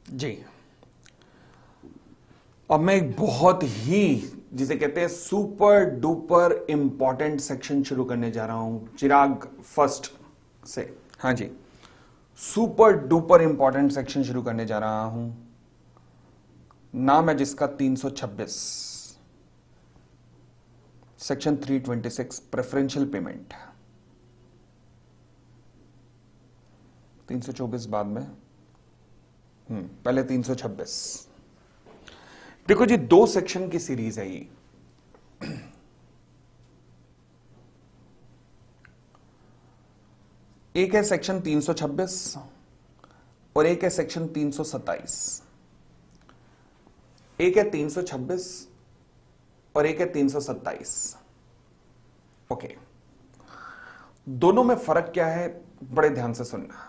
जी। अब मैं एक बहुत ही जिसे कहते हैं सुपर डुपर इंपॉर्टेंट सेक्शन शुरू करने जा रहा हूं चिराग फर्स्ट से। हाँ जी, सुपर डुपर इंपॉर्टेंट सेक्शन शुरू करने जा रहा हूं, नाम है जिसका 326, सेक्शन 326 प्रेफरेंशियल पेमेंट। 324 बाद में, पहले 326। देखो जी, दो सेक्शन की सीरीज है ये। एक है सेक्शन 326 और एक है सेक्शन 327। एक है 326 और एक है 327। ओके, दोनों में फर्क क्या है, बड़े ध्यान से सुनना।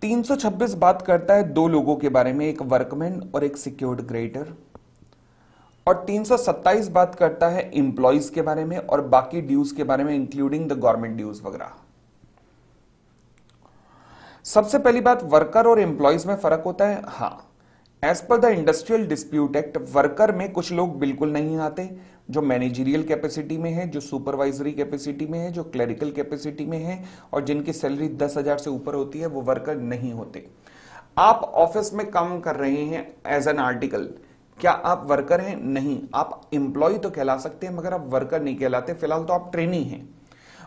326 बात करता है दो लोगों के बारे में, एक वर्कमैन और एक सिक्योर्ड क्रेडिटर, और 327 बात करता है इंप्लॉइज के बारे में और बाकी ड्यूज के बारे में, इंक्लूडिंग द गवर्नमेंट ड्यूज वगैरह। सबसे पहली बात, वर्कर और एम्प्लॉइज में फर्क होता है। हाँ, एज पर the industrial dispute act worker में कुछ लोग बिल्कुल नहीं आते, जो मैनेजरियल कैपेसिटी में है, जो सुपरवाइजरी कैपेसिटी में है, जो क्लरिकल कैपेसिटी में है, और जिनकी सैलरी 10,000 से ऊपर होती है, वो वर्कर नहीं होते। आप ऑफिस में काम कर रहे हैं एज एन आर्टिकल, क्या आप वर्कर हैं? नहीं, आप एम्प्लॉय तो कहला सकते हैं मगर आप वर्कर नहीं कहलाते। फिलहाल तो आप ट्रेनी हैं।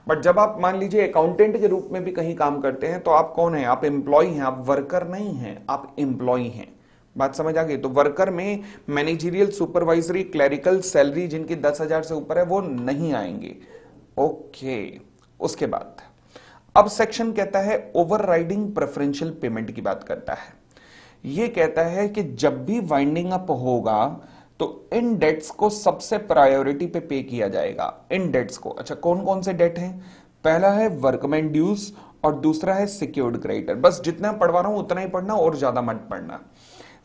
बट जब आप मान लीजिए अकाउंटेंट के रूप में भी कहीं काम करते हैं तो आप कौन है? आप एम्प्लॉय हैं, आप वर्कर नहीं हैं, आप एम्प्लॉय हैं। बात समझ आ गई? तो वर्कर में मैनेजरियल, सुपरवाइजरी, क्लरिकल, सैलरी जिनकी 10,000 से ऊपर है वो नहीं आएंगे। ओके, उसके बाद अब सेक्शन कहता है ओवरराइडिंग प्रेफरेंशियल पेमेंट की बात करता है। यह कहता है कि जब भी वाइंडिंग अप होगा तो इन डेट्स को सबसे प्रायोरिटी पे किया जाएगा। इन डेट्स को, अच्छा कौन कौन से डेट हैं? पहला है वर्कमैन ड्यूज और दूसरा है सिक्योर्ड क्रेडिटर। बस जितना पढ़वा रहा हूं उतना ही पढ़ना और ज्यादा मत पढ़ना।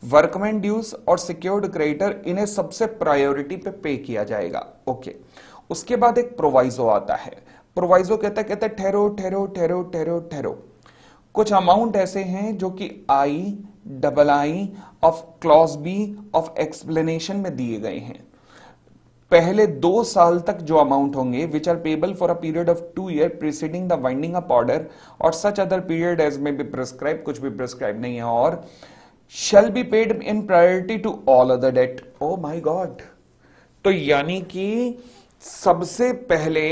वर्कमैन ड्यूज और सिक्योर्ड क्रेडिटर, इन्हें सबसे प्रायोरिटी पे किया जाएगा। ओके, उसके बाद एक प्रोवाइजो आता है। प्रोवाइजो कहता है ठहरो ठहरो ठहरो ठहरो ठहरो, कुछ अमाउंट ऐसे हैं जो कि I of clause B of explanation में दिए गए हैं। पहले 2 साल तक जो अमाउंट होंगे which are payable for a period of 2 year preceding the winding up order और such other period as may be prescribe, कुछ भी प्रिस्क्राइब नहीं है, और shall be paid in priority to all other debt। oh my god, तो यानी कि सबसे पहले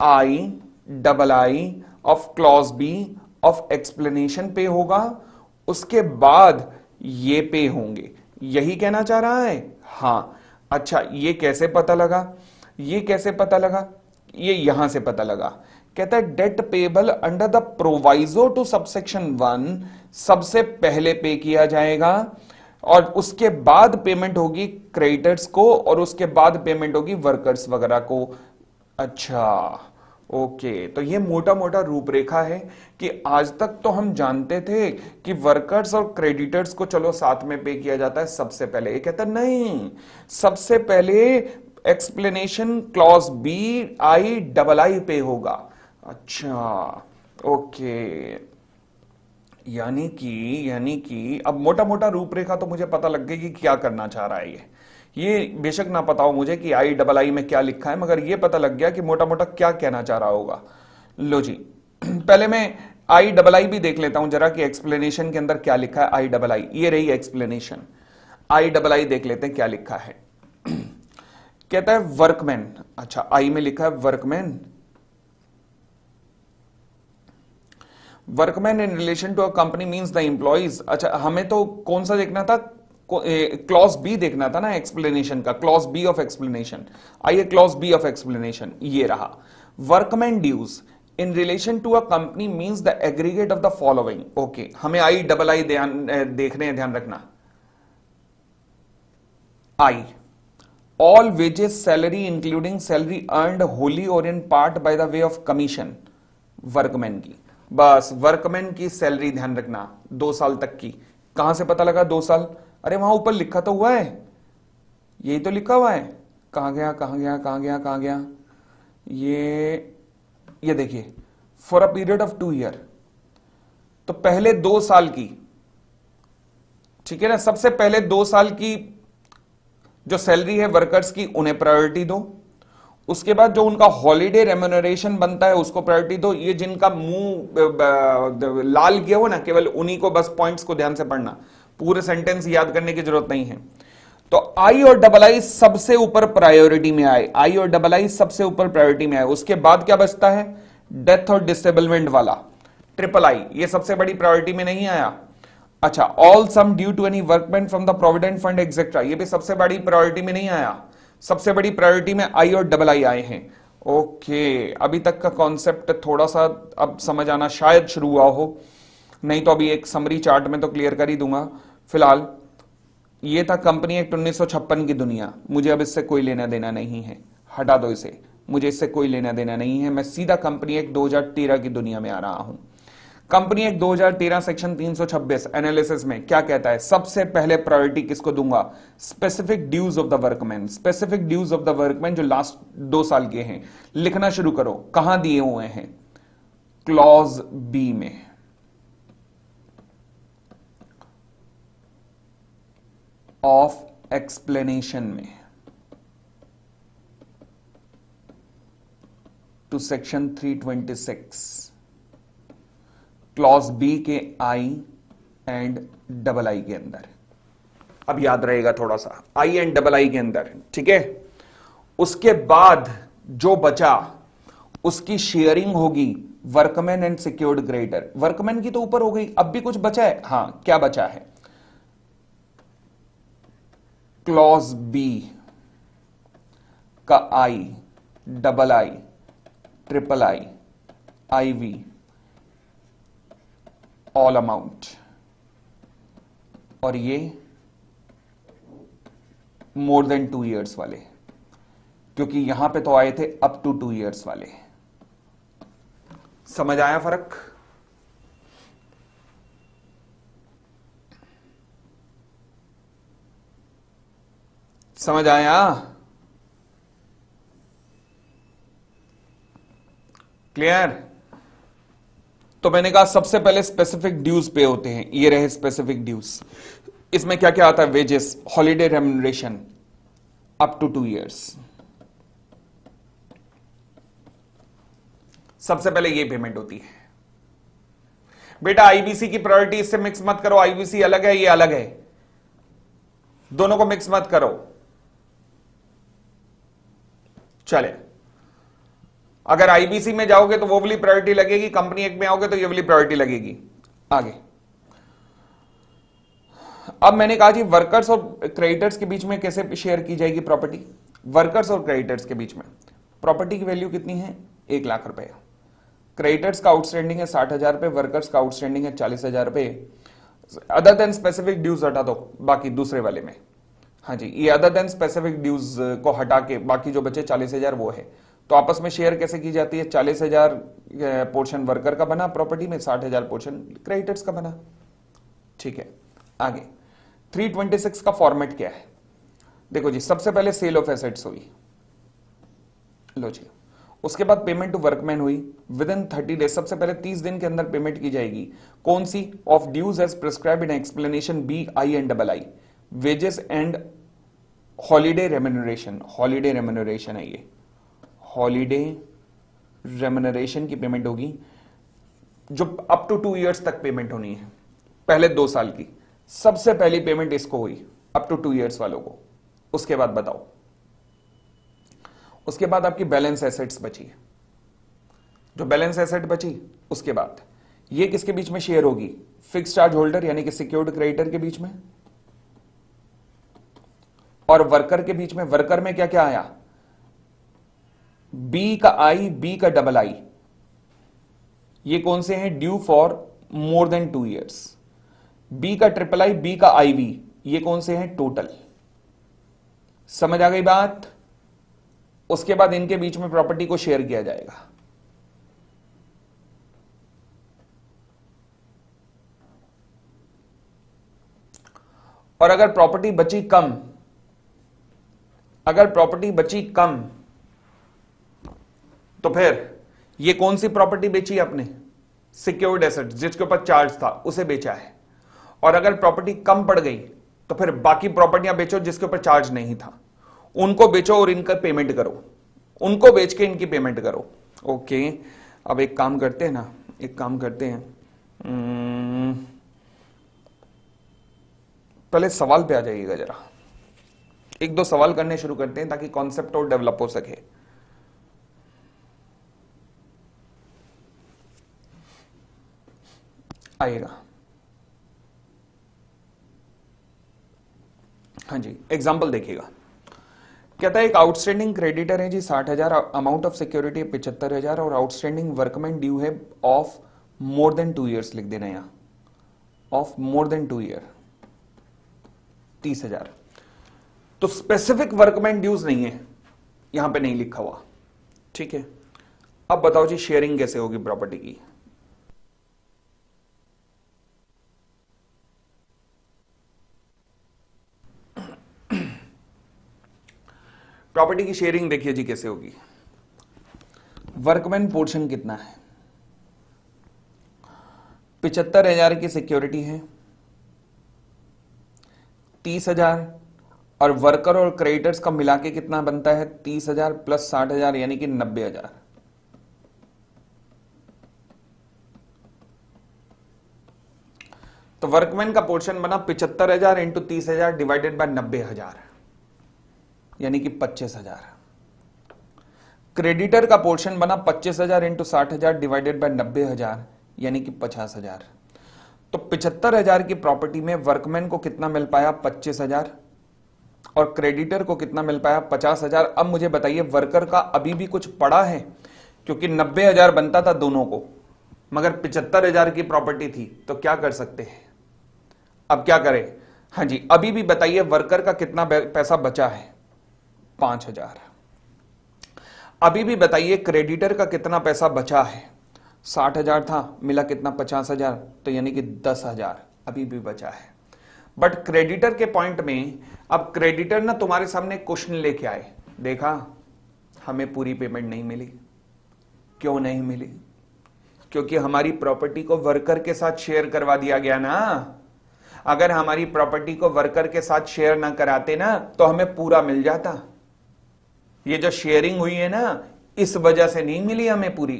I of clause B of explanation पे होगा, उसके बाद ये पे होंगे। यही कहना चाह रहा है? हां। अच्छा, ये कैसे पता लगा? ये कैसे पता लगा? ये यहां से पता लगा। कहता है debt payable under the proviso to subsection 1 सबसे पहले पे किया जाएगा, और उसके बाद पेमेंट होगी क्रेडिटर्स को, और उसके बाद पेमेंट होगी वर्कर्स वगैरह को। अच्छा, ओके, तो ये मोटा मोटा रूपरेखा है कि आज तक तो हम जानते थे कि वर्कर्स और क्रेडिटर्स को चलो साथ में पे किया जाता है सबसे पहले। ये कहता नहीं, सबसे पहले एक्सप्लेनेशन क्लॉज बी आई पे होगा। अच्छा, ओके, यानी कि अब मोटा मोटा रूपरेखा तो मुझे पता लग गई कि क्या करना चाह रहा है ये बेशक ना पता हो मुझे कि आई में क्या लिखा है, मगर ये पता लग गया कि मोटा मोटा क्या कहना चाह रहा होगा। लो जी, पहले मैं आई भी देख लेता हूं जरा कि एक्सप्लेनेशन के अंदर क्या लिखा है। आई, ये रही एक्सप्लेनेशन। आई देख लेते हैं क्या लिखा है। कहता है वर्कमैन, अच्छा आई में लिखा है workman, workman in relation to a company means the employees. अच्छा, हमें तो कौन सा देखना था? क्लॉज बी देखना था ना एक्सप्लेनेशन का, क्लॉज बी ऑफ एक्सप्लेनेशन। आइए क्लॉज बी ऑफ एक्सप्लेनेशन ये रहा। Workman dues in relation to a company means the aggregate of the following. Okay, हमें आई देखने हैं, ध्यान रखना। I, all wages salary including salary earned wholly और in part by the way of commission, workman की। बस workman की salary ध्यान रखना 2 साल तक की। कहां से पता लगा 2 साल? अरे वहां ऊपर लिखा तो हुआ है, यही तो लिखा हुआ है। कहां गया कहां गया कहां गया कहां गया? ये देखिए, for a period of 2 year. तो पहले 2 साल की, ठीक है ना, सबसे पहले 2 साल की जो सैलरी है वर्कर्स की उन्हें प्रायोरिटी दो। उसके बाद जो उनका हॉलीडे रेम्यूनरेशन बनता है उसको प्रायोरिटी दो। ये जिनका मुंह लाल किया हो ना, केवल उन्हीं को बस पॉइंट्स को ध्यान से पढ़ना, पूरे सेंटेंस याद करने की जरूरत नहीं है। तो आई और डबल आई सबसे ऊपर प्रायोरिटी में आए, आई और डबल आई सबसे ऊपर प्रायोरिटी में आए। उसके बाद क्या बचता है, डेथ और डिसेबलमेंट वाला ट्रिपल आई, ये सबसे बड़ी प्रायोरिटी में नहीं आया। अच्छा, all sum due to any workman from the provident fund etcetera, ये भी सबसे बड़ी प्रायोरिटी में नहीं आया। सबसे बड़ी प्रायोरिटी में आई और डबल आई आए हैं। ओके, अभी तक का कॉन्सेप्ट थोड़ा सा अब समझ आना शायद शुरू हुआ हो, नहीं तो अभी एक समरी चार्ट में तो क्लियर कर ही दूंगा। फिलहाल ये था कंपनी एक्ट 1956 की दुनिया, मुझे अब इससे कोई लेना देना नहीं है, हटा दो इसे, मुझे इससे कोई लेना देना नहीं है। मैं सीधा कंपनी एक्ट 2013 की दुनिया में आ रहा हूं। कंपनी एक्ट 2013 सेक्शन 326 एनालिसिस में क्या कहता है, सबसे पहले प्रायोरिटी किसको दूंगा, specific dues of the workman. Specific dues of the workman जो लास्ट 2 साल के हैं, लिखना शुरू करो। कहां दिए हुए हैं, क्लॉज बी में। ऑफ एक्सप्लेनेशन में टू सेक्शन 326, क्लॉज बी के आई एंड डबल आई के अंदर। अब याद रहेगा थोड़ा सा, आई एंड डबल आई के अंदर, ठीक है। उसके बाद जो बचा उसकी शेयरिंग होगी workman and secured creditor. Workman की तो ऊपर हो गई, अब भी कुछ बचा है, हां क्या बचा है, क्लॉज बी का I, double I, triple I, I V, all amount, और ये मोर देन 2 years वाले, क्योंकि यहां पे तो आए थे अप टू 2 years वाले। समझ आया फर्क? समझ आया? क्लियर? तो मैंने कहा सबसे पहले स्पेसिफिक ड्यूज पे होते हैं, ये रहे स्पेसिफिक ड्यूज। इसमें क्या क्या आता है, wages, holiday remuneration up to 2 years। सबसे पहले ये पेमेंट होती है। बेटा आईबीसी की प्रायोरिटी इससे मिक्स मत करो, आईबीसी अलग है, ये अलग है, दोनों को मिक्स मत करो। चले, अगर आईबीसी में जाओगे तो वो वाली प्रायोरिटी लगेगी, कंपनी एक्ट में आओगे तो ये वाली प्रायोरिटी लगेगी। आगे, अब मैंने कहा जी वर्कर्स और क्रेडिटर्स के बीच में कैसे शेयर की जाएगी प्रॉपर्टी। वर्कर्स और क्रेडिटर्स के बीच में प्रॉपर्टी की वैल्यू कितनी है, 1 लाख रुपए। क्रेडिटर्स का आउटस्टैंडिंग है 60,000 रुपए, वर्कर्स का आउटस्टैंडिंग है 40,000 रुपए। अदर देन स्पेसिफिक ड्यूज हटा दो बाकी दूसरे वाले में, हाँ जी, ये अदर देन स्पेसिफिक ड्यूज को हटा के बाकी जो बचे 40,000 वो है। तो आपस में शेयर कैसे की जाती है, 40,000 पोर्शन वर्कर का बना प्रॉपर्टी में, 60,000 पोर्शन क्रेडिटर्स का बना। ठीक है, आगे 326 का फॉर्मेट क्या है, देखो जी, सबसे पहले सेल ऑफ एसेट्स हुई, लो जी, उसके बाद पेमेंट टू वर्कमैन हुई विद इन 30 डेज, सबसे पहले 30 दिन के अंदर पेमेंट की जाएगी। कौन सी, of dues as prescribe in explanation B, I and double I, wages and holiday remuneration. Holiday remuneration है ये, हॉलीडे रेम्यूनरेशन की पेमेंट होगी जो अप टू 2 years तक पेमेंट होनी है, पहले 2 साल की। सबसे पहली पेमेंट इसको हुई अप टू 2 years वालों को। उसके बाद बताओ, उसके बाद आपकी बैलेंस एसेट्स बची, जो बैलेंस एसेट बची उसके बाद ये किसके बीच में शेयर होगी, फिक्स चार्ज होल्डर यानी कि सिक्योर्ड क्रेडिटर के बीच में और वर्कर के बीच में। वर्कर में क्या क्या आया, बी का आई, बी का डबल आई, ये कौन से हैं, due for more than 2 years। B का ट्रिपल आई, बी का आई वी, ये कौन से हैं, टोटल। समझ आ गई बात? उसके बाद इनके बीच में प्रॉपर्टी को शेयर किया जाएगा। और अगर प्रॉपर्टी बची कम, अगर प्रॉपर्टी बची कम तो फिर ये कौन सी प्रॉपर्टी बेची आपने, सिक्योर्ड एसेट जिसके ऊपर चार्ज था उसे बेचा है, और अगर प्रॉपर्टी कम पड़ गई तो फिर बाकी प्रॉपर्टियां बेचो जिसके ऊपर चार्ज नहीं था, उनको बेचो और इनका पेमेंट करो, उनको बेच के इनकी पेमेंट करो। ओके, अब एक काम करते हैं ना, एक काम करते हैं, पहले सवाल पे आ जाइएगा जरा, एक दो सवाल करने शुरू करते हैं ताकि कॉन्सेप्ट और डेवलप हो सके। आइएगा। हाँ जी, एग्जाम्पल देखिएगा। कहता है एक आउटस्टैंडिंग क्रेडिटर है जी 60,000, अमाउंट ऑफ सिक्योरिटी 75,000 और आउटस्टैंडिंग वर्कमैन ड्यू है ऑफ मोर देन 2 ईयर्स, लिख देना यहां, ऑफ मोर देन 2 ईयर 30,000। तो स्पेसिफिक वर्कमैन ड्यूज नहीं है, यहां पे नहीं लिखा हुआ, ठीक है। अब बताओ जी शेयरिंग कैसे होगी प्रॉपर्टी की। प्रॉपर्टी की शेयरिंग देखिए जी कैसे होगी। वर्कमैन पोर्शन कितना है, 75,000 की सिक्योरिटी है, 30,000, और वर्कर और क्रेडिटर्स का मिला के कितना बनता है 30,000 प्लस 60,000 यानी कि 90,000। तो वर्कमैन का पोर्शन बना 75,000 इंटू 30,000 डिवाइडेड बाय 90,000 यानी कि 25,000। क्रेडिटर का पोर्शन बना 25,000 इंटू 60,000 डिवाइडेड बाय 90,000 यानी कि 50,000। तो 75,000 की प्रॉपर्टी में वर्कमैन को कितना मिल पाया 25,000 और क्रेडिटर को कितना मिल पाया 50,000। अब मुझे बताइए वर्कर का अभी भी कुछ पड़ा है, क्योंकि 90,000 बनता था दोनों को, मगर 75,000 की प्रॉपर्टी थी, तो क्या कर सकते हैं, अब क्या करें। हाँ जी, अभी भी बताइए वर्कर का कितना पैसा बचा है 5,000। अभी भी बताइए क्रेडिटर का कितना पैसा बचा है, 60,000 था, मिला कितना 50,000, तो यानी कि 10,000 अभी भी बचा है। बट क्रेडिटर के पॉइंट में, अब क्रेडिटर ना तुम्हारे सामने क्वेश्चन लेके आए, देखा हमें पूरी पेमेंट नहीं मिली। क्यों नहीं मिली, क्योंकि हमारी प्रॉपर्टी को वर्कर के साथ शेयर करवा दिया गया ना। अगर हमारी प्रॉपर्टी को वर्कर के साथ शेयर ना कराते ना तो हमें पूरा मिल जाता। ये जो शेयरिंग हुई है ना, इस वजह से नहीं मिली हमें पूरी।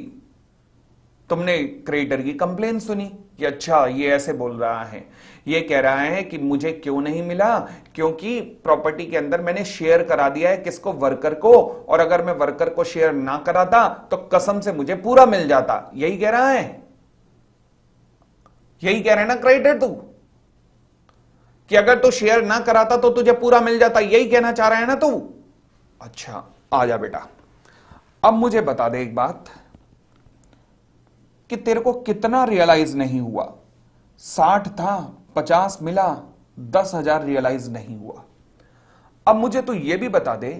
तुमने क्रेडिटर की कंप्लेन सुनी कि अच्छा ये ऐसे बोल रहा है, ये कह रहा है कि मुझे क्यों नहीं मिला, क्योंकि प्रॉपर्टी के अंदर मैंने शेयर करा दिया है किसको, वर्कर को, और अगर मैं वर्कर को शेयर ना कराता तो कसम से मुझे पूरा मिल जाता। यही कह रहा है, यही कह रहा है ना क्रेडिटर तू, कि अगर तू शेयर ना कराता तो तुझे पूरा मिल जाता, यही कहना चाह रहा है ना तू। अच्छा आ जा बेटा, अब मुझे बता दे एक बात कि तेरे को कितना रियलाइज नहीं हुआ। 60 था, 50 मिला, 10,000 रियलाइज नहीं हुआ। अब मुझे तू ये भी बता दे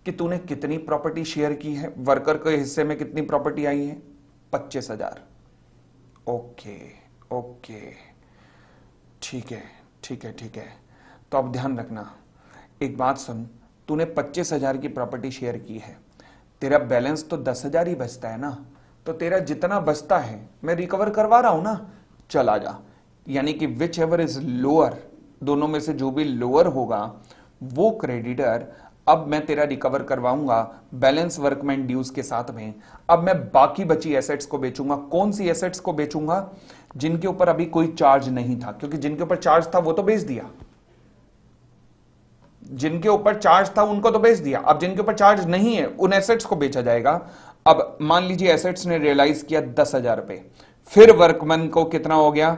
कि तूने कितनी प्रॉपर्टी शेयर की है, वर्कर के हिस्से में कितनी प्रॉपर्टी आई है 25,000। ओके ओके, ठीक है ठीक है ठीक है। तो अब ध्यान रखना, एक बात सुन, तूने 25,000 की प्रॉपर्टी शेयर की है, तेरा बैलेंस तो 10,000 ही बचता है ना, तो तेरा जितना बचता है मैं रिकवर करवा रहा हूं ना, चल आ जा। यानी कि विच एवर इज लोअर, दोनों में से जो भी लोअर होगा वो क्रेडिटर अब मैं तेरा रिकवर करवाऊंगा बैलेंस वर्कमैन ड्यूज के साथ में। अब मैं बाकी बची एसेट्स को बेचूंगा। कौन सी एसेट्स को बेचूंगा, जिनके ऊपर अभी कोई चार्ज नहीं था, क्योंकि जिनके ऊपर चार्ज था वो तो बेच दिया, जिनके ऊपर चार्ज था उनको तो बेच दिया। अब जिनके ऊपर चार्ज नहीं है उन एसेट्स को बेचा जाएगा। अब मान लीजिए एसेट्स ने रियलाइज किया 10,000 रुपए, फिर वर्कमैन को कितना हो गया,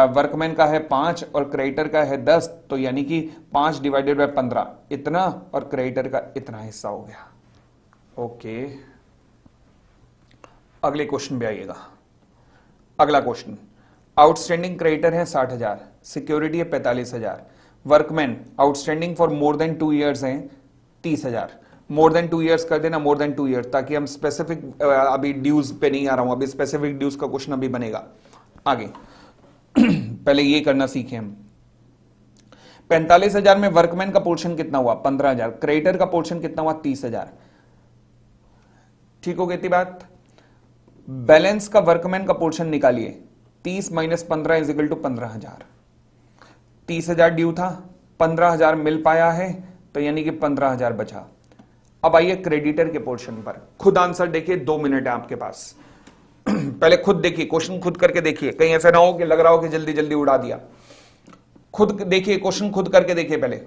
वर्कमैन का है 5 और क्रेडिटर का है 10, तो यानी कि 5 डिवाइडेड बाय 15 इतना, और क्रेडिटर का इतना हिस्सा हो गया। ओके, अगले क्वेश्चन पे आइएगा। अगला क्वेश्चन, आउटस्टैंडिंग क्रेडिटर है 60,000, सिक्योरिटी है 45,000, workman outstanding for more than 2 years है 30,000। मोर देन 2 ईयर्स कर देना, मोर देन 2 ईयर्स, ताकि हम स्पेसिफिक अभी ड्यूज पे नहीं आ रहा हूं, अभी स्पेसिफिक ड्यूज का क्वेश्चन अभी बनेगा आगे। पहले ये करना सीखे हम। 45,000 में वर्कमैन का पोर्शन कितना हुआ 15,000, क्रेडिटर का पोर्शन कितना हुआ 30,000। ठीक हो गई थी बात। बैलेंस का वर्कमैन का पोर्शन निकालिए, 30 minus 15 is equal to 15,000। 30,000 due था, 15,000 मिल पाया है, तो यानी कि 15,000 बचा। अब आइए क्रेडिटर के पोर्शन पर, खुद आंसर देखिए, 2 मिनट है आपके पास। पहले खुद देखिए, क्वेश्चन खुद करके देखिए, कहीं ऐसा ना हो कि लग रहा हो कि जल्दी जल्दी उड़ा दिया। खुद देखिए, क्वेश्चन खुद करके देखिए, पहले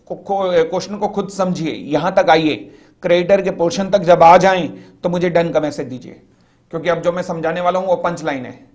क्वेश्चन को खुद समझिए, यहां तक आइए, क्रेडिटर के पोर्शन तक जब आ जाएं तो मुझे डन का मैसेज दीजिए, क्योंकि अब जो मैं समझाने वाला हूं वो पंच लाइन है।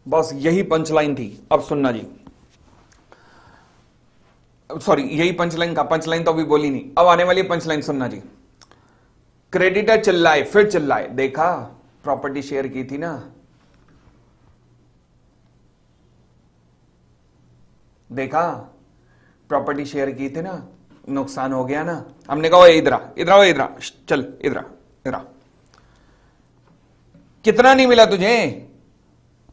बस यही पंचलाइन थी, अब सुनना जी। सॉरी, यही पंचलाइन का, पंचलाइन तो अभी बोली नहीं, अब आने वाली पंचलाइन सुनना जी। क्रेडिटर चिल्लाए, फिर चिल्लाए, देखा प्रॉपर्टी शेयर की थी ना, देखा प्रॉपर्टी शेयर की थी ना, नुकसान हो गया ना। हमने कहा इधर इधर इधर, चल इधर इधर, कितना नहीं मिला तुझे?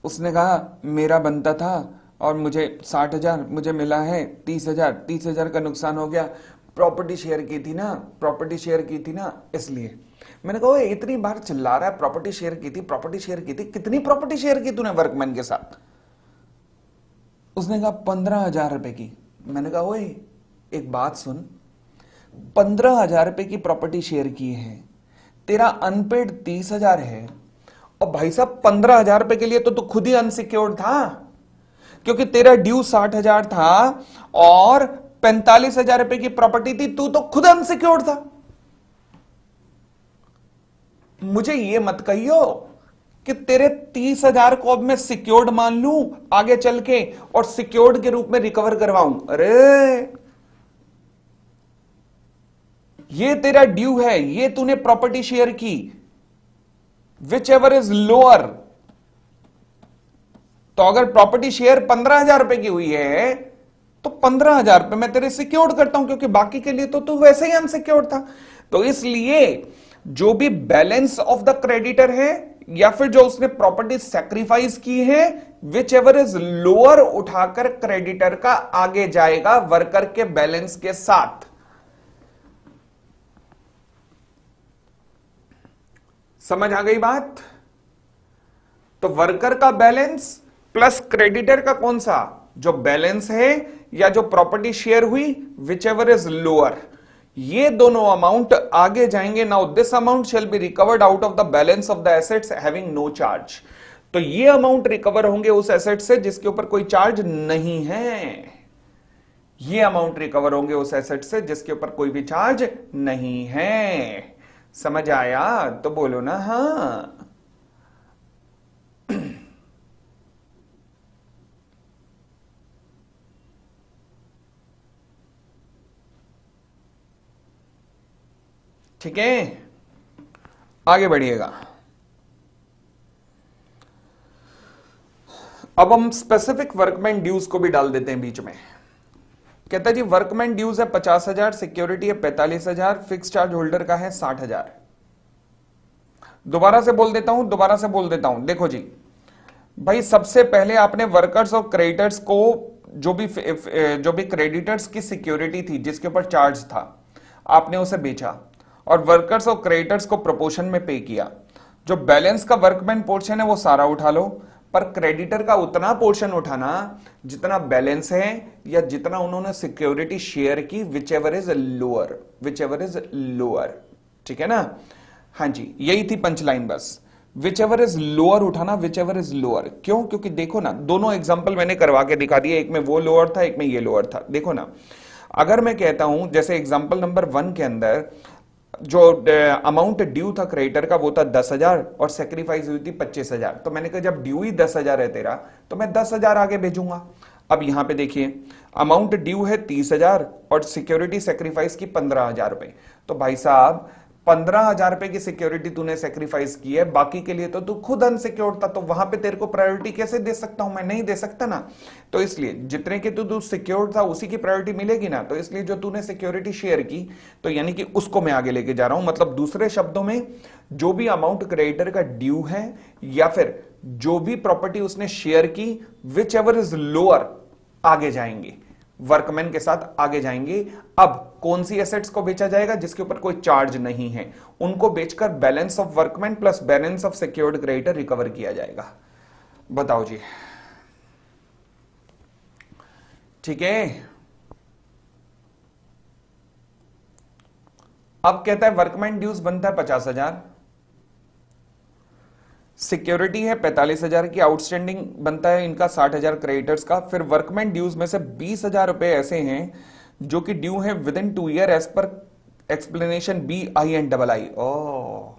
उसने कहा मेरा बनता था और मुझे 60,000 मुझे मिला है, 30,000, 30,000 का नुकसान हो गया। प्रॉपर्टी शेयर की थी ना, प्रॉपर्टी शेयर की थी ना, इसलिए। मैंने कहा इतनी बार चिल्ला रहा है प्रॉपर्टी शेयर की थी, प्रॉपर्टी शेयर की थी, कितनी प्रॉपर्टी शेयर की तूने वर्कमैन के साथ? उसने कहा 15,000 रुपए की। मैंने कहा ओए एक बात सुन, 15,000 रुपए की प्रॉपर्टी शेयर की है, तेरा अनपेड 30,000 है, और भाई साहब 15,000 रुपए के लिए तो तू खुद ही अनसिक्योर्ड था, क्योंकि तेरा ड्यू 60,000 था और 45,000 रुपए की प्रॉपर्टी थी, तू तो खुद अनसिक्योर्ड था। मुझे ये मत कहियो कि तेरे 30,000 को अब मैं सिक्योर्ड मान लूं आगे चल के और सिक्योर्ड के रूप में रिकवर करवाऊं। अरे ये तेरा ड्यू है, ये तूने प्रॉपर्टी शेयर की, विच एवर इज लोअर। तो अगर प्रॉपर्टी शेयर 15,000 रुपए की हुई है तो 15,000 रुपए मैं तेरे सिक्योर्ड करता हूं, क्योंकि बाकी के लिए तो तू वैसे ही अनसिक्योर्ड था। तो इसलिए जो भी बैलेंस ऑफ द क्रेडिटर है या फिर जो उसने प्रॉपर्टी सैक्रिफाइस की है, विच एवर इज लोअर उठाकर क्रेडिटर का आगे जाएगा वर्कर के बैलेंस के साथ। समझ आ गई बात? तो वर्कर का बैलेंस प्लस क्रेडिटर का कौन सा, जो बैलेंस है या जो प्रॉपर्टी शेयर हुई, विच एवर इज लोअर, ये दोनों अमाउंट आगे जाएंगे। Now this amount shall be recovered out of the balance of the assets having no charge. तो ये अमाउंट रिकवर होंगे उस एसेट से जिसके ऊपर कोई चार्ज नहीं है। ये अमाउंट रिकवर होंगे उस एसेट से जिसके ऊपर कोई भी चार्ज नहीं है। समझ आया तो बोलो ना हाँ। ठीक है, आगे बढ़िएगा। अब हम स्पेसिफिक वर्कमैन ड्यूज को भी डाल देते हैं बीच में। कहता है जी वर्कमैन ड्यूज है 50,000, सिक्योरिटी है 45,000, फिक्स चार्ज होल्डर का है 60,000। दोबारा से बोल देता हूं, देखो जी भाई, सबसे पहले आपने वर्कर्स और क्रेडिटर्स को, जो भी क्रेडिटर्स की सिक्योरिटी थी जिसके ऊपर चार्ज था, आपने उसे बेचा और वर्कर्स और क्रेडिटर्स को प्रोपोर्शन में पे किया। जो बैलेंस का वर्कमैन पोर्शन है वो सारा उठा लो, पर क्रेडिटर का उतना पोर्शन उठाना जितना बैलेंस है या जितना उन्होंने सिक्योरिटी शेयर की, which ever is lower, which ever is lower. ठीक है ना? हाँ जी, यही थी पंचलाइन बस। विच एवर इज लोअर उठाना, विच एवर इज लोअर। क्यों? क्योंकि देखो ना, दोनों एग्जाम्पल मैंने करवा के दिखा दिए, एक में वो लोअर था, एक में ये लोअर था। देखो ना, अगर मैं कहता हूं जैसे एग्जाम्पल नंबर 1 के अंदर जो अमाउंट ड्यू था क्रेडिटर का वो था 10,000 और सेक्रीफाइस हुई थी 25,000। तो मैंने कहा जब ड्यू ही 10,000 है तेरा तो मैं 10,000 आगे भेजूंगा। अब यहां पे देखिए अमाउंट ड्यू है 30,000 और सिक्योरिटी सेक्रीफाइस की 15,000 रुपए। तो भाई साहब 15,000 रुपए की सिक्योरिटी तूने सेक्रीफाइस की है, बाकी के लिए तो तू खुद अनसिक्योर्ड था, तो वहां पे तेरे को प्रायोरिटी कैसे दे सकता हूं? मैं नहीं दे सकता ना। तो इसलिए जितने के तू सिक्योर्ड था उसी की प्रायोरिटी मिलेगी ना। तो इसलिए जो तूने सिक्योरिटी शेयर की तो यानी कि उसको मैं आगे लेके जा रहा हूं। मतलब दूसरे शब्दों में जो भी अमाउंट क्रेडिटर का ड्यू है या फिर जो भी प्रॉपर्टी उसने शेयर की, विच एवर इज लोअर, आगे जाएंगे, वर्कमैन के साथ आगे जाएंगे। अब कौन सी एसेट्स को बेचा जाएगा? जिसके ऊपर कोई चार्ज नहीं है, उनको बेचकर balance of workman plus balance of secured creditor recover किया जाएगा। बताओ जी, ठीक है। अब कहता है वर्कमैन ड्यूज बनता है 50,000, सिक्योरिटी है 45,000 की, आउटस्टैंडिंग बनता है इनका 60,000 क्रेडिटर्स का। फिर वर्कमैन ड्यूज में से 20,000 रुपए ऐसे हैं जो कि ड्यू है within 2 year as per explanation B I and double I. ओ,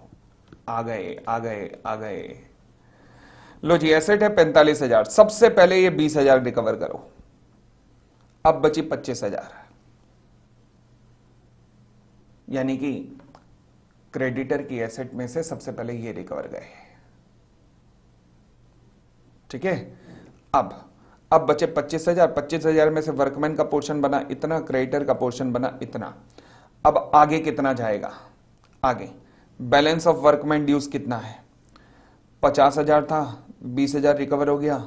आ गए आ गए आ गए। लो जी, एसेट है 45,000, सबसे पहले ये 20,000 रिकवर करो। अब बची 25,000, यानी कि क्रेडिटर की एसेट में से सबसे पहले ये रिकवर गए। ठीक है। अब बचे 25,000। 25,000 में से वर्कमैन का पोर्शन बना इतना, क्रेडिटर का पोर्शन बना इतना। अब आगे कितना जाएगा? आगे बैलेंस ऑफ वर्कमैन ड्यूज कितना है? 50,000 था, 20,000 रिकवर हो गया,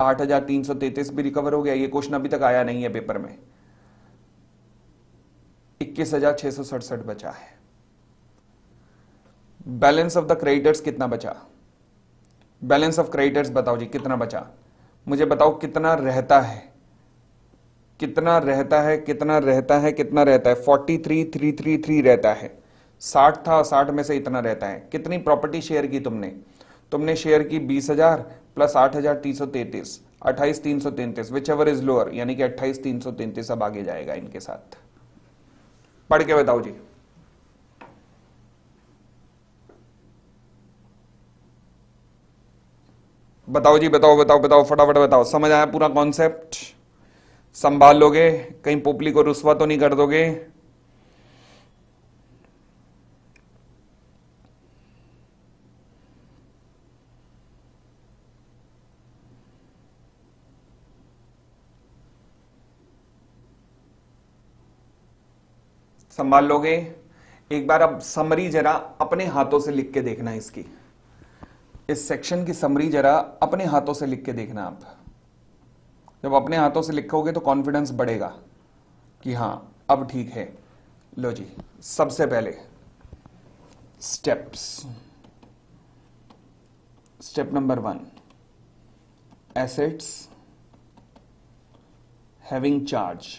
8,333 भी रिकवर हो गया। ये क्वेश्चन अभी तक आया नहीं है पेपर में। 21,667 बचा है। बैलेंस ऑफ द क्रेडिटर्स कितना बचा? बैलेंस ऑफ क्रेडिटर्स बताओ जी, कितना बचा? मुझे बताओ कितना रहता है, कितना रहता है, कितना रहता है, कितना रहता है? 43,333 रहता है। 60 था, 60 में से इतना रहता है। कितनी प्रॉपर्टी शेयर की तुमने? तुमने शेयर की 20,000 plus 8,333, 28,333, which ever is lower, यानी कि 28,333 अब आगे जाएगा इनके साथ। पढ़ के बताओ जी। बताओ जी, बताओ बताओ बताओ, फटाफट बताओ। समझ आया पूरा कॉन्सेप्ट? संभाल लोगे? कहीं पोपली को रुस्वा तो नहीं कर दोगे? संभाल लोगे? एक बार अब समरी जरा अपने हाथों से लिख के देखना इसकी, इस सेक्शन की समरी जरा अपने हाथों से लिख के देखना। आप जब अपने हाथों से लिखोगे तो कॉन्फिडेंस बढ़ेगा कि हां अब ठीक है। लो जी, सबसे पहले steps. Step number 1, assets having charge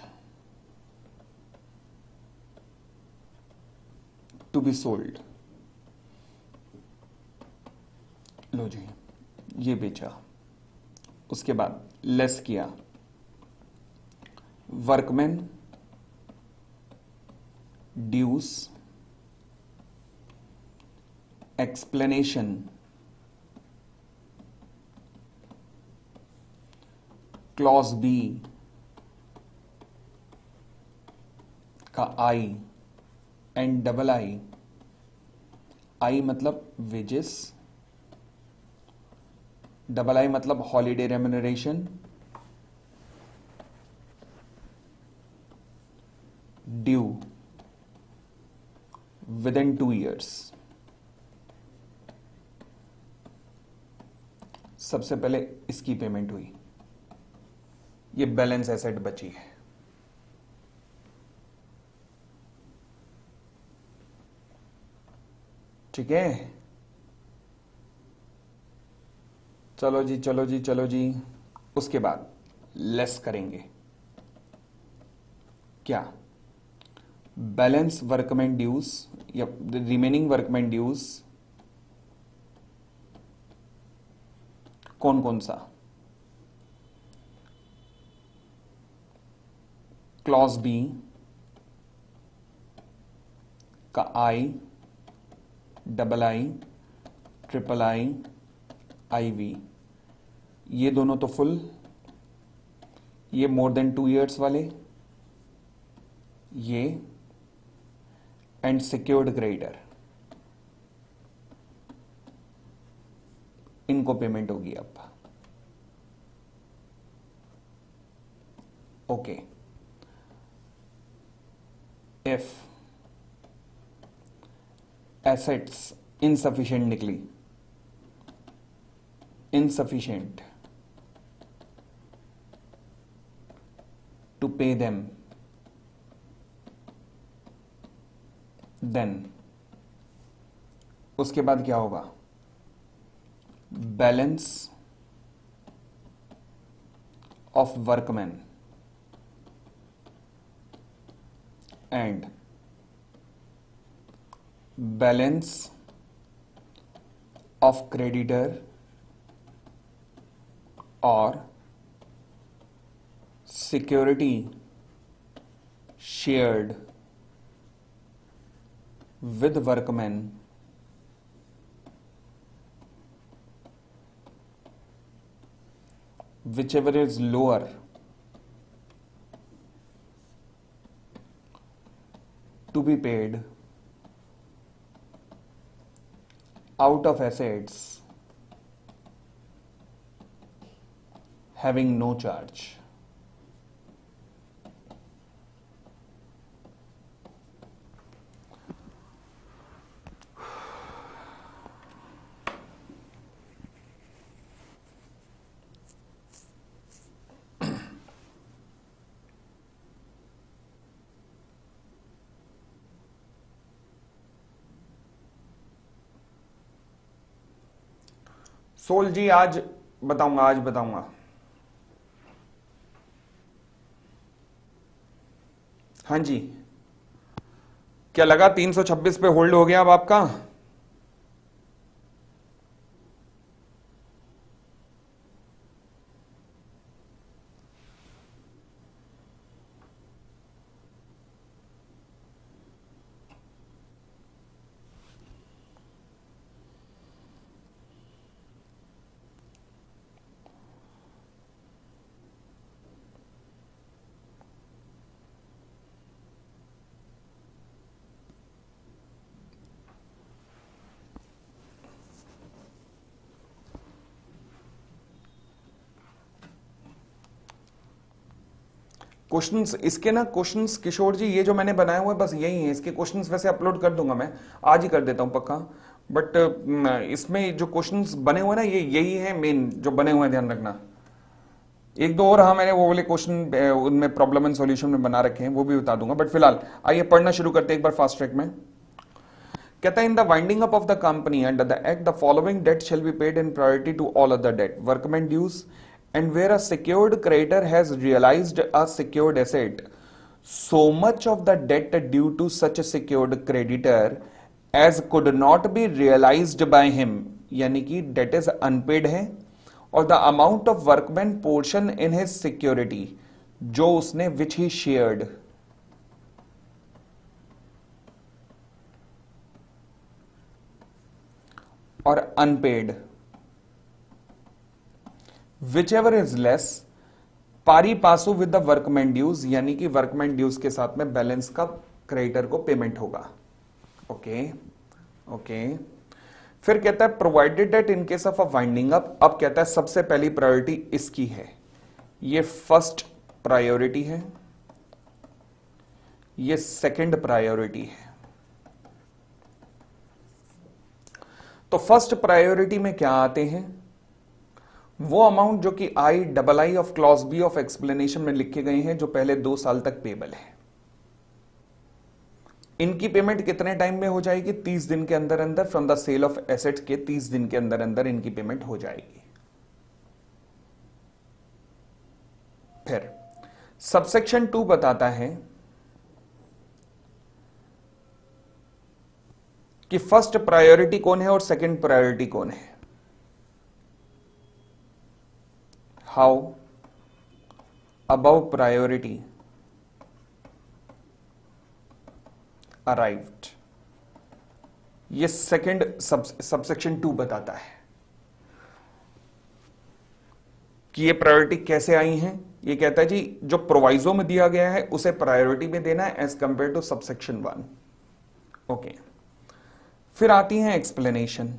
to be sold. लो जी, ये बेचा। उसके बाद लेस किया, workman dues explanation clause B का आई एंड डबल आई। आई मतलब वेजेस, डबल आई मतलब holiday remuneration, due with in 2 years. सबसे पहले इसकी पेमेंट हुई, ये बैलेंस एसेट बची है। ठीक है, चलो जी चलो जी चलो जी। उसके बाद लेस करेंगे क्या, बैलेंस वर्कमैन ड्यूज या रिमेनिंग वर्कमैन ड्यूज कौन कौन सा, क्लॉज बी का I, double I, triple I, I V, ये दोनों तो फुल, ये मोर देन 2 years वाले, ये एंड सिक्योर्ड क्रेडिटर, इनको पेमेंट होगी अब। ओके, इफ एसेट्स इनसफिशिएंट निकली, insufficient to pay them, then उसके बाद क्या होगा, balance of workman and balance of creditor और security shared with workmen whichever is lower to be paid out of assets having no charge। सोल जी आज बताऊंगा, आज बताऊंगा। हाँ जी, क्या लगा 326 पे होल्ड हो गया अब आपका? क्वेश्चंस इसके ना, क्वेश्चंस किशोर जी ये जो मैंने बनाए हुए बस यही है, इसके क्वेश्चंस वैसे अपलोड कर दूंगा, मैं आज ही कर देता हूं पक्का। बट इसमें जो क्वेश्चंस बने हुए ना ये यही है मेन जो बने हुए हैं, ध्यान रखना। एक दो और हाँ मैंने वो वाले क्वेश्चन उनमें प्रॉब्लम एंड सॉल्यूशन में बना रखे हैं, वो भी बता दूंगा। बट फिलहाल आइए पढ़ना शुरू करते हैं एक बार फास्ट ट्रैक में। कहता है in the winding up of the company under the act the following debt shall be paid in priority to all other debt, workman dues and where a secured creditor has realized a secured asset, so much of the debt due to such a secured creditor as could not be realized by him, यानी कि debt is unpaid है, और the amount of workman portion in his security जो उसने which he shared, और unpaid whichever is less pari passu with the workman dues, यानी कि workman dues के साथ में बैलेंस का क्रेडिटर को पेमेंट होगा। ओके ओके, फिर कहता है provided that in case of a winding up, अब कहता है सबसे पहली प्रायोरिटी इसकी है, ये फर्स्ट प्रायोरिटी है, ये सेकंड प्रायोरिटी है। तो फर्स्ट प्रायोरिटी में क्या आते हैं, वो अमाउंट जो कि I double I of clause B of explanation में लिखे गए हैं, जो पहले 2 साल तक पेबल है। इनकी पेमेंट कितने टाइम में हो जाएगी, 30 दिन के अंदर अंदर, from the sale of assets के 30 दिन के अंदर अंदर इनकी पेमेंट हो जाएगी। फिर सबसेक्शन 2 बताता है कि फर्स्ट प्रायोरिटी कौन है और सेकंड प्रायोरिटी कौन है। हाउ अबव प्रायोरिटी अराइव्ड, ये सेकंड सबसेक्शन 2 बताता है कि ये प्रायोरिटी कैसे आई हैं। ये कहता है जी जो प्रोवाइजो में दिया गया है उसे प्रायोरिटी में देना है as compare to subsection 1। Okay, फिर आती है एक्सप्लेनेशन।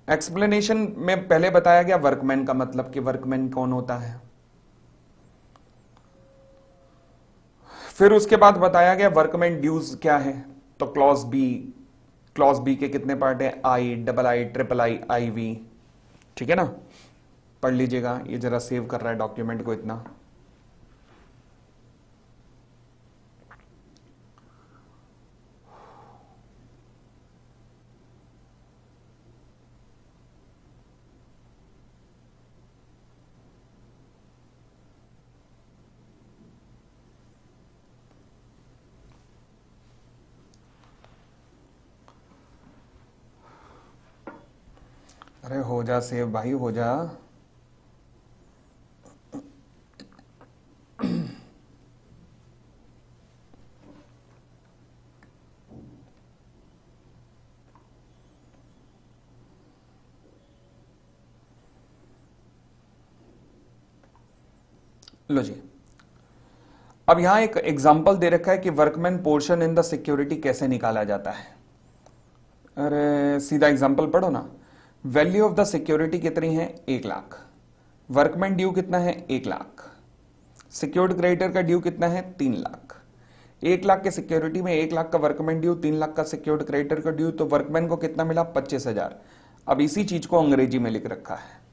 एक्सप्लेनेशन में पहले बताया गया वर्कमैन का मतलब कि वर्कमैन कौन होता है। फिर उसके बाद बताया गया वर्कमैन ड्यूज क्या है। तो क्लॉज बी के कितने पार्ट है, I, double I, triple I, I V, ठीक है ना, पढ़ लीजिएगा। ये जरा सेव कर रहा है डॉक्यूमेंट को इतना। अरे हो जा सेव भाई, हो जा। लो जी, अब यहां एक एग्जांपल दे रखा है कि workman portion in the security कैसे निकाला जाता है। अरे सीधा एग्जांपल पढ़ो ना। वैल्यू ऑफ द सिक्योरिटी कितनी है, 1 लाख। वर्कमैन ड्यू कितना है, 1 लाख। सिक्योर्ड क्रेडिटर का ड्यू कितना है, 3 लाख। 1 लाख के सिक्योरिटी में 1 लाख का वर्कमैन ड्यू, 3 लाख का सिक्योर्ड क्रेडिटर का ड्यू, तो वर्कमैन को कितना मिला, 25,000। अब इसी चीज को अंग्रेजी में लिख रखा है।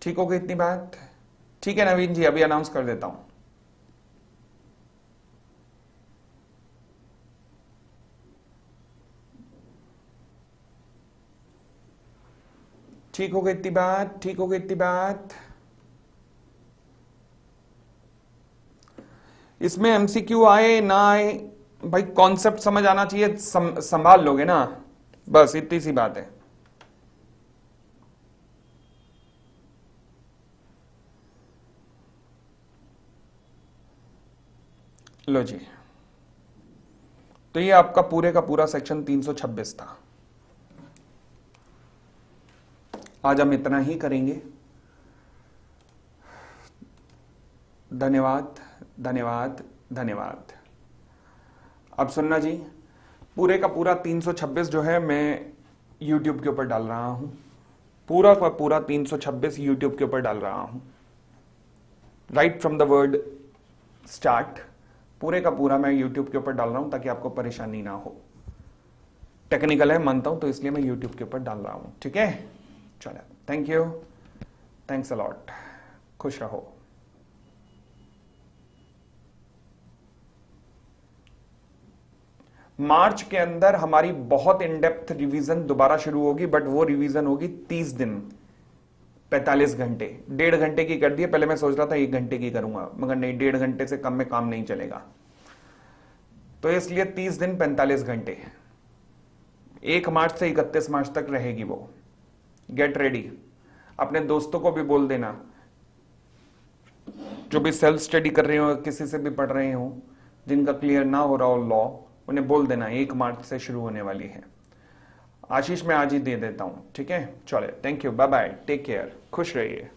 ठीक हो गई इतनी बात? ठीक है नवीन जी, अभी अनाउंस कर देता हूं। ठीक हो गई इतनी बात? ठीक हो गई इतनी बात? इसमें एमसीक्यू आए ना आए भाई, कॉन्सेप्ट समझ आना चाहिए, संभाल लोगे ना, बस इतनी सी बात है। लो जी, तो ये आपका पूरे का पूरा सेक्शन 326 था। आज हम इतना ही करेंगे। धन्यवाद धन्यवाद धन्यवाद। अब सुनना जी, पूरे का पूरा 326 जो है मैं YouTube के ऊपर डाल रहा हूं। पूरा का पूरा 326 YouTube के ऊपर डाल रहा हूं, right from the word start. पूरे का पूरा मैं YouTube के ऊपर डाल रहा हूं ताकि आपको परेशानी ना हो। टेक्निकल है मानता हूं, तो इसलिए मैं YouTube के ऊपर डाल रहा हूं, ठीक है। चलो, thank you, thanks a lot, खुश रहो। मार्च के अंदर हमारी बहुत इन डेप्थ रिवीजन दोबारा शुरू होगी, बट वो रिवीजन होगी 30 दिन 45 घंटे। 1.5 घंटे की कर दी है, पहले मैं सोच रहा था 1 घंटे की करूंगा, मगर नहीं, 1.5 घंटे से कम में काम नहीं चलेगा, तो इसलिए 30 दिन 45 घंटे 1 मार्च से 31 मार्च तक रहेगी वो। Get ready. अपने दोस्तों को भी बोल देना, जो भी सेल्फ स्टडी कर रहे हो, किसी से भी पढ़ रहे हो, जिनका क्लियर ना हो रहा हो लॉ, उन्हें बोल देना 1 मार्च से शुरू होने वाली है। आशीष मैं आज ही दे देता हूं, ठीक है। चले, thank you, bye bye, take care, खुश रहिए।